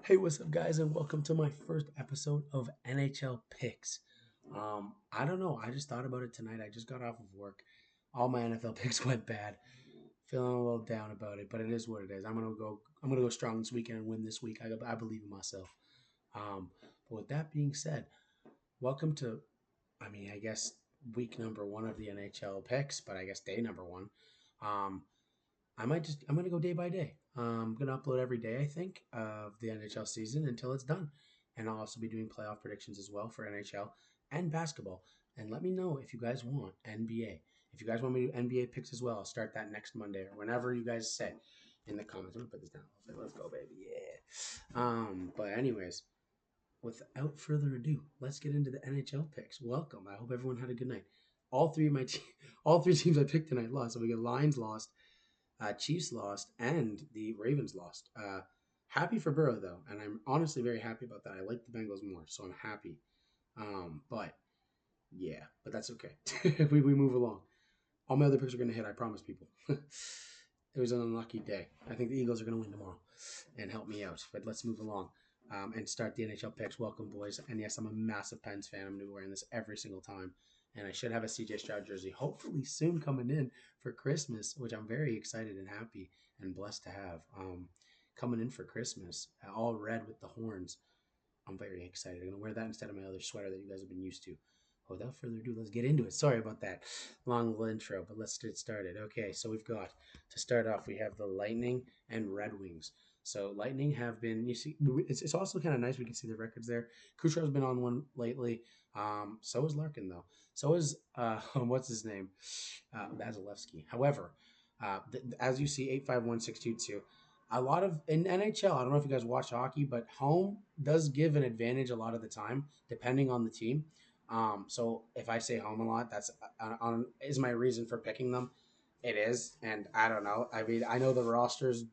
Hey, what's up, guys, and welcome to my first episode of NHL Picks. I don't know. I just thought about it tonight. I just got off of work. All my NFL picks went bad. Feeling a little down about it, but it is what it is. I'm gonna go strong this weekend and win this week. I believe in myself. But with that being said, welcome to. I guess week number one of the NHL picks, but I guess day number one. Um, I'm gonna go day by day. I'm gonna upload every day, I think, of the NHL season until it's done, and I'll also be doing playoff predictions as well for NHL and basketball. And let me know if you guys want NBA. If you guys want me to do NBA picks as well, I'll start that next Monday or whenever you guys say in the comments. I'm gonna put this down. Let's go, baby. Yeah. But anyways, without further ado, let's get into the NHL picks. Welcome. I hope everyone had a good night. All three teams I picked tonight lost. So we got Lions lost, Chiefs lost, and the Ravens lost. Happy for Burrow though, and I'm honestly very happy about that. I like the Bengals more, so I'm happy. But yeah, but that's okay. we move along. All my other picks are going to hit. I promise, people. It was an unlucky day. I think the Eagles are going to win tomorrow and help me out. But let's move along and start the NHL picks. Welcome, boys. And yes, I'm a massive Pens fan. I'm going to be wearing this every single time. And I should have a CJ Stroud jersey hopefully soon coming in for Christmas, which I'm very excited and happy and blessed to have. Coming in for Christmas, all red with the horns. I'm very excited. I'm going to wear that instead of my other sweater that you guys have been used to. Without further ado, let's get into it. Sorry about that long little intro, but let's get started. Okay, so we've got to start off. We have the Lightning and Red Wings. So Lightning have been. You see, it's also kind of nice. We can see the records there. Kucherov's been on one lately. So is Larkin though. So is what's his name, Vasilevsky. However, as you see, 851-622. A lot of in NHL. I don't know if you guys watch hockey, but home does give an advantage a lot of the time, depending on the team. So if I say home a lot, that's is my reason for picking them. It is, and I don't know. I mean, I know the rosters.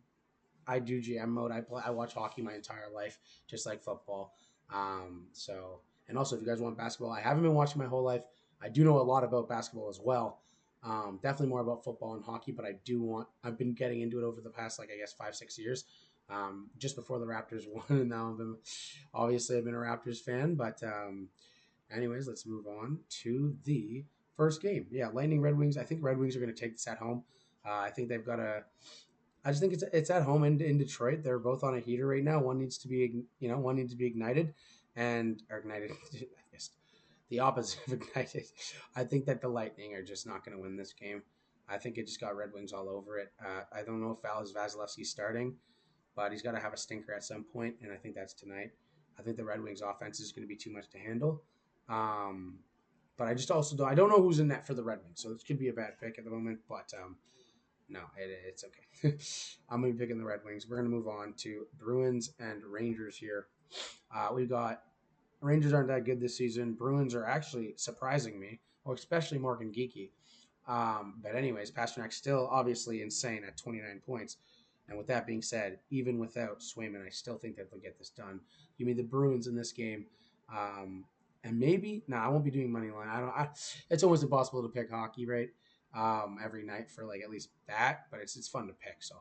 I do GM mode. I watch hockey my entire life, just like football. And also if you guys want basketball, I haven't been watching my whole life. I do know a lot about basketball as well. Definitely more about football and hockey, but I do want. I've been getting into it over the past, like, I guess 5-6 years. Just before the Raptors won, and now I've been a Raptors fan, but anyways, let's move on to the first game. Yeah, Lightning Red Wings. I think Red Wings are going to take this at home. I think they've got a. I just think it's at home in Detroit. They're both on a heater right now. One needs to be ignited, and or ignited. I guess the opposite of ignited. I think that the Lightning are just not going to win this game. I think it just got Red Wings all over it. I don't know if Vasilevsky's starting, but he's got to have a stinker at some point, and I think that's tonight. I think the Red Wings offense is going to be too much to handle. Um, but I just also don't. I don't know who's in net for the Red Wings, so this could be a bad pick at the moment. But no, it's okay. I'm gonna be picking the Red Wings. We're gonna move on to Bruins and Rangers here. We've got Rangers aren't that good this season. Bruins are actually surprising me, or especially Morgan Geeky. But anyways, Pasternak's still obviously insane at 29 points. And with that being said, even without Swayman, I still think that they'll get this done. Give me the Bruins in this game. And maybe I won't be doing money line. It's almost impossible to pick hockey, right? Every night for like at least that, but it's fun to pick. So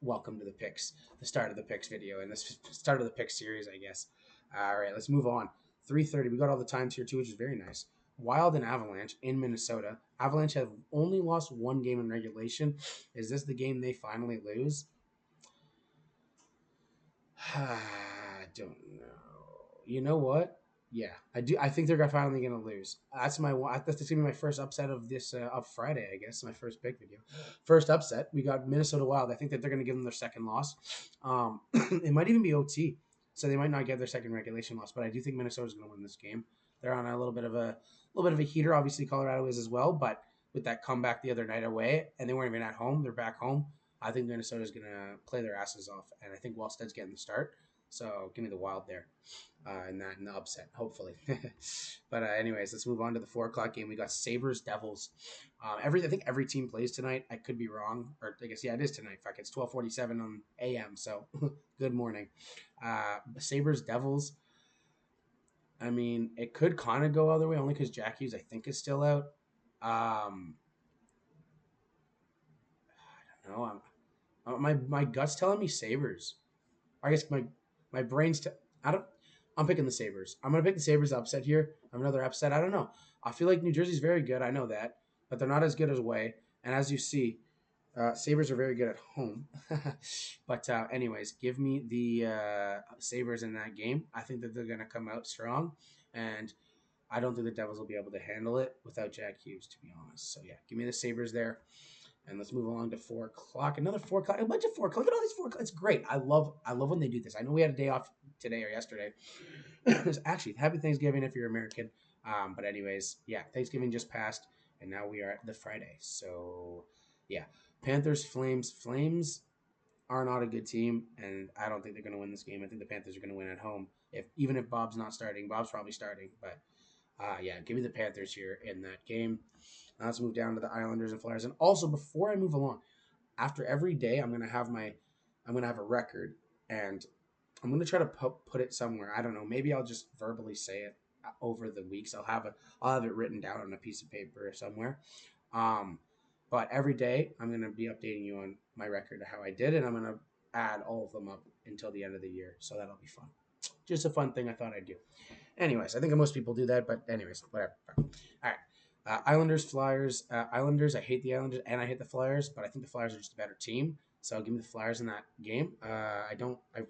welcome to the picks, the start of the picks video, and this start of the pick series, I guess. All right, let's move on. 3:30. We got all the times here too, which is very nice. Wild and Avalanche in Minnesota. Avalanche have only lost one game in regulation. Is this the game they finally lose? I don't know. You know what? Yeah, I do. I think they're finally going to lose. That's gonna be my first upset of this of Friday. I guess my first big video. First upset. We got Minnesota Wild. I think that they're going to give them their second loss. It might even be OT, so they might not get their second regulation loss. But I do think Minnesota's going to win this game. They're on a little bit of a heater. Obviously, Colorado is as well, but with that comeback the other night away, and they weren't even at home. They're back home. I think Minnesota's going to play their asses off, and I think Wallstead's getting the start. So give me the Wild there, in the upset, hopefully. But anyways, let's move on to the 4 o'clock game. We got Sabres Devils. I think every team plays tonight. I could be wrong, or I guess it is tonight. Fuck, it's 12:47 on AM. So good morning. Sabres Devils. I mean, it could kind of go other way only because Jack Hughes, I think, is still out. I don't know. My gut's telling me Sabres. I guess My brain's. I don't. I'm picking the Sabres. I'm gonna pick the Sabres upset here. I'm another upset. I don't know. I feel like New Jersey's very good. I know that, but they're not as good as away. And as you see, Sabres are very good at home. But anyways, give me the Sabres in that game. I think that they're gonna come out strong, and I don't think the Devils will be able to handle it without Jack Hughes, to be honest. So yeah, give me the Sabres there. And let's move along to 4 o'clock. Another 4 o'clock. A bunch of 4 o'clock. Look at all these 4 o'clock. It's great. I love when they do this. I know we had a day off today or yesterday. Actually, happy Thanksgiving if you're American. But anyways, yeah, Thanksgiving just passed, and now we are at the Friday. So yeah, Panthers, Flames. Flames are not a good team, and I don't think they're going to win this game. I think the Panthers are going to win at home. If even if Bob's not starting, Bob's probably starting, but yeah, give me the Panthers here in that game. Now let's move down to the Islanders and Flyers. And also, before I move along, after every day, I'm gonna have a record, and I'm gonna try to put it somewhere. I don't know. Maybe I'll just verbally say it over the weeks. I'll have it written down on a piece of paper or somewhere. Um, but every day, I'm gonna be updating you on my record of how I did, and I'm gonna add all of them up until the end of the year. So that'll be fun. Just a fun thing I thought I'd do. Anyways, I think most people do that, but anyways, whatever. All right. Islanders, Flyers. Islanders, I hate the Islanders and I hate the Flyers, but I think the Flyers are just a better team. So give me the Flyers in that game. I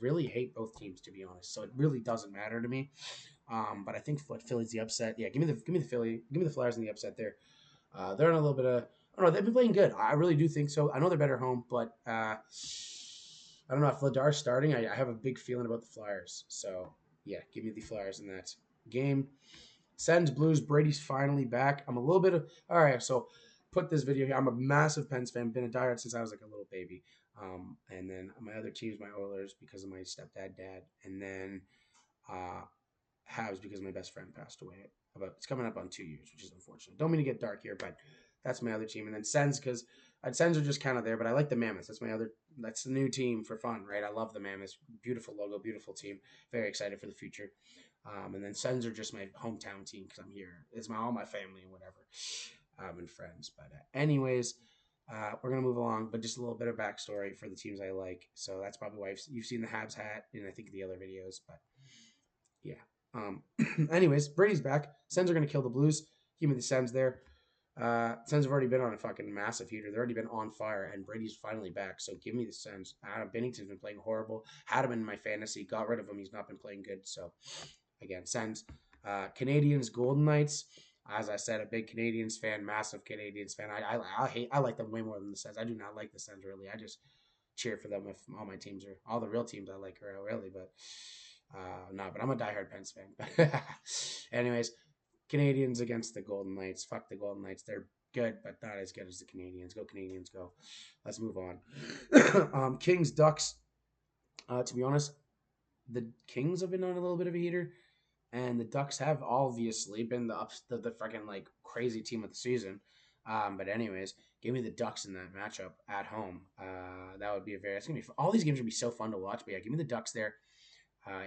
really hate both teams, to be honest. So it really doesn't matter to me. But I think Philly's the upset. Yeah, give me the Flyers in the upset there. They're in a little bit of, I don't know, they've been playing good. I really do think so. I know they're better home, but I don't know if Vladar's starting. I have a big feeling about the Flyers. So yeah, give me the Flyers in that game. Sens Blues. Brady's finally back. I'm a little bit of all right. So put this video here. I'm a massive Pens fan. Been a diehard since I was like a little baby. And then my other team's my Oilers because of my dad, and then uh, Habs because my best friend passed away. About it's coming up on 2 years, which is unfortunate. Don't mean to get dark here, but that's my other team. And then Sens because Sens are just kind of there, but I like the Mammoths. That's my other. That's the new team for fun, right? I love the Mammoths. Beautiful logo, beautiful team. Very excited for the future. And then Sens are just my hometown team because I'm here. It's all my family and whatever, and friends. But anyways, we're gonna move along. But just a little bit of backstory for the teams I like. So that's probably why you've seen the Habs hat in I think the other videos. But yeah. Anyways, Brady's back. Sens are gonna kill the Blues. Give me the Sens there. Sens have already been on a fucking massive heater. They've already been on fire, and Brady's finally back. So give me the Sens. Adam Bennington's been playing horrible. Had him in my fantasy. Got rid of him. He's not been playing good. So again, Sens. Canadians, Golden Knights. As I said, a big Canadians fan, massive Canadians fan. I like them way more than the Sens. I do not like the Sens really. I just cheer for them if all my teams are all the real teams I like are really, but no, but I'm a diehard Pens fan. Anyways, Canadians against the Golden Knights. Fuck the Golden Knights. They're good, but not as good as the Canadians. Go Canadians, go. Let's move on. Kings, Ducks. To be honest, the Kings have been on a little bit of a heater, and the Ducks have obviously been the freaking like crazy team of the season. But anyways, give me the Ducks in that matchup at home. That would be it's gonna be all these games would be so fun to watch. But yeah, give me the Ducks there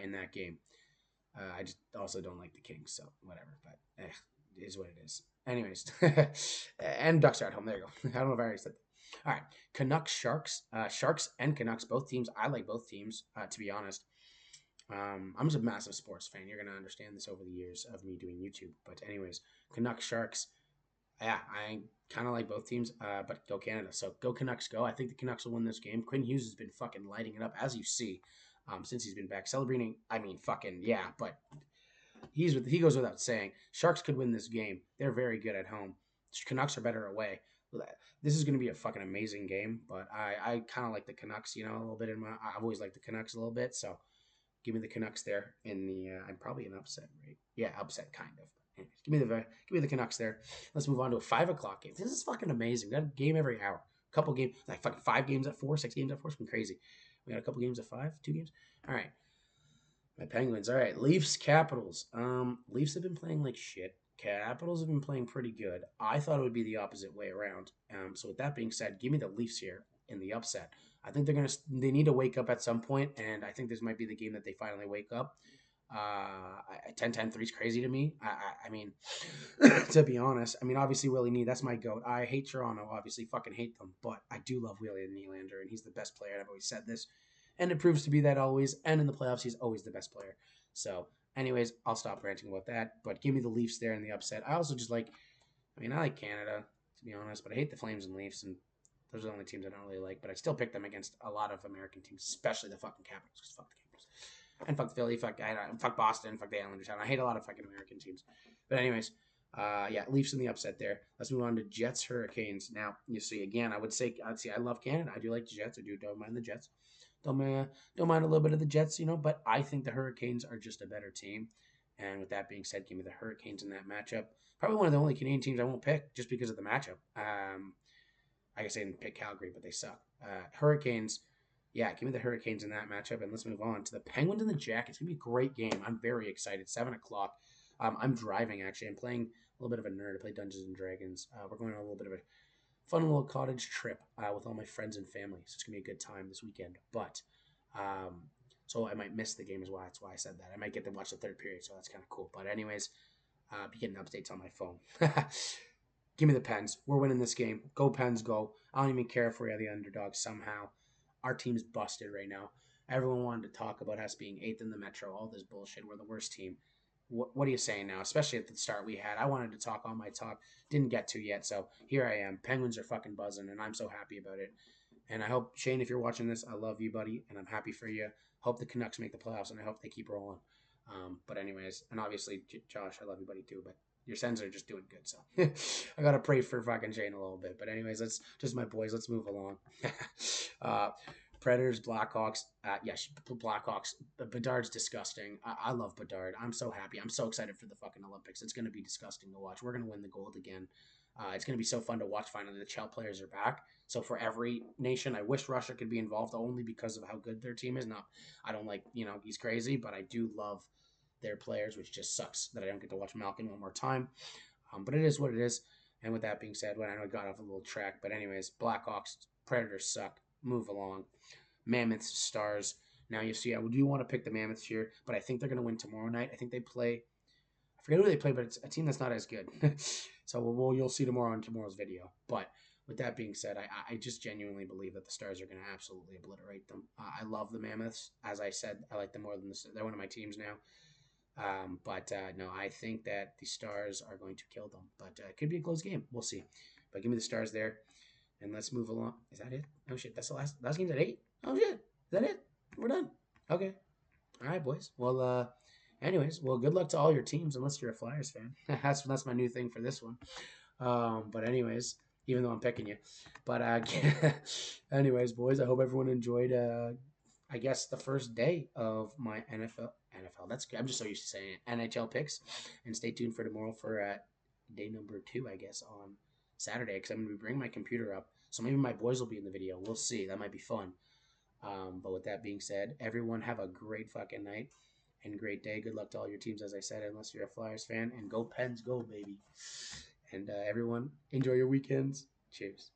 in that game. I just also don't like the Kings, so whatever. But it is what it is. Anyways, and Ducks are at home. There you go. I don't know if I already said that. All right, Canucks, Sharks, Sharks and Canucks, both teams. I like both teams, to be honest. I'm just a massive sports fan. You're gonna understand this over the years of me doing YouTube. But anyways, Canucks, Sharks. Yeah, I kind of like both teams, but go Canada. So go Canucks, go. I think the Canucks will win this game. Quinn Hughes has been fucking lighting it up, as you see, since he's been back. Celebrating, I mean, fucking, yeah, but he goes without saying. Sharks could win this game. They're very good at home. Canucks are better away. This is going to be a fucking amazing game, but I kind of like the Canucks, a little bit. I've always liked the Canucks a little bit, so give me the Canucks there in the. I'm probably an upset, right? Yeah, upset kind of. Anyways, give me the Canucks there. Let's move on to a 5 o'clock game. This is fucking amazing. We got a game every hour. A couple games, like fucking 5 games at 4, 6 games at 4. It's been crazy. We got a couple games at 5, 2 games. All right. My Penguins. All right. Leafs, Capitals. Leafs have been playing like shit. Capitals have been playing pretty good. I thought it would be the opposite way around. So with that being said, give me the Leafs here in the upset. I think they need to wake up at some point, and I think this might be the game that they finally wake up. 10-10-3 is crazy to me. I mean, to be honest, I mean, obviously Willie Nee, that's my goat. I hate Toronto, obviously, fucking hate them, but I do love Willie Nylander, and he's the best player. I've always said this. and it proves to be that always. And in the playoffs, he's always the best player. So, anyways, I'll stop ranting about that. But give me the Leafs there in the upset. I also just like, I mean, I like Canada to be honest, but I hate the Flames and Leafs, and those are the only teams I don't really like. But I still pick them against a lot of American teams, especially the fucking Capitals. Because fuck the Capitals, and fuck Philly, fuck Boston, fuck the Islanders. I hate a lot of fucking American teams. But anyways, yeah, Leafs in the upset there. Let's move on to Jets Hurricanes. Now you see again, I'd say I love Canada. I do like the Jets. Don't mind the Jets. Don't mind a little bit of the Jets, but I think the Hurricanes are just a better team. And with that being said, give me the Hurricanes in that matchup. Probably one of the only Canadian teams I won't pick just because of the matchup. I guess I didn't pick Calgary, but they suck. Hurricanes, yeah, give me the Hurricanes in that matchup. And let's move on to the Penguins and the Jackets. It's going to be a great game. I'm very excited. 7 o'clock. I'm driving, actually. I'm playing a little bit of a nerd. I play Dungeons and Dragons. We're going on a little bit of a fun little cottage trip with all my friends and family. So it's going to be a good time this weekend. But so I might miss the game as well. That's why I said that. I might get to watch the third period, so that's kind of cool. But anyways, be getting updates on my phone. Give me the Pens. We're winning this game. Go Pens, go. I don't even care if we're the underdog somehow. Our team's busted right now. Everyone wanted to talk about us being 8th in the Metro, all this bullshit. We're the worst team. What are you saying now? Especially at the start we had. I wanted to talk all my talk. Didn't get to yet, so here I am. Penguins are fucking buzzing, and I'm so happy about it. And I hope, Shane, if you're watching this, I love you, buddy, and I'm happy for you. Hope the Canucks make the playoffs, and I hope they keep rolling. But anyways, and obviously, Josh, I love you, buddy, too, but your Sens are just doing good, so I gotta pray for fucking Shane a little bit. But anyways, that's just my boys. Let's move along. Predators, Blackhawks. Blackhawks. Bedard's disgusting. I love Bedard. I'm so happy. I'm so excited for the fucking Olympics. It's going to be disgusting to watch. We're going to win the gold again. It's going to be so fun to watch finally. The Chell players are back. So for every nation, I wish Russia could be involved only because of how good their team is. Not, I don't like, he's crazy, but I do love their players, which just sucks that I don't get to watch Malkin one more time. But it is what it is. And with that being said, I know I got off a little track, but anyways, Blackhawks, Predators suck. Move along. Mammoths, Stars. Now you see, I do want to pick the Mammoths here, but I think they're going to win tomorrow night. I think they play. I forget who they play, but it's a team that's not as good. So you'll see tomorrow on tomorrow's video. But with that being said, I just genuinely believe that the Stars are going to absolutely obliterate them. I love the Mammoths. As I said, I like them more than they're one of my teams now. But no, I think that the Stars are going to kill them. But it could be a close game. We'll see. But give me the Stars there. And let's move along. Is that it? Oh, shit. That's the last game's at 8? Oh, shit. Is that it? We're done. Okay. All right, boys. Well, anyways, good luck to all your teams, unless you're a Flyers fan. that's my new thing for this one. But anyways, even though I'm picking you. But anyways, boys, I hope everyone enjoyed, I guess, the first day of my NFL. That's good. I'm just so used to saying it. NHL picks. And stay tuned for tomorrow for day number 2, I guess, on Saturday, because I'm going to be bringing my computer up. So maybe my boys will be in the video. We'll see. That might be fun. But with that being said, everyone have a great fucking night and great day. Good luck to all your teams, as I said, unless you're a Flyers fan. And go Pens, go, baby. And everyone, enjoy your weekends. Cheers.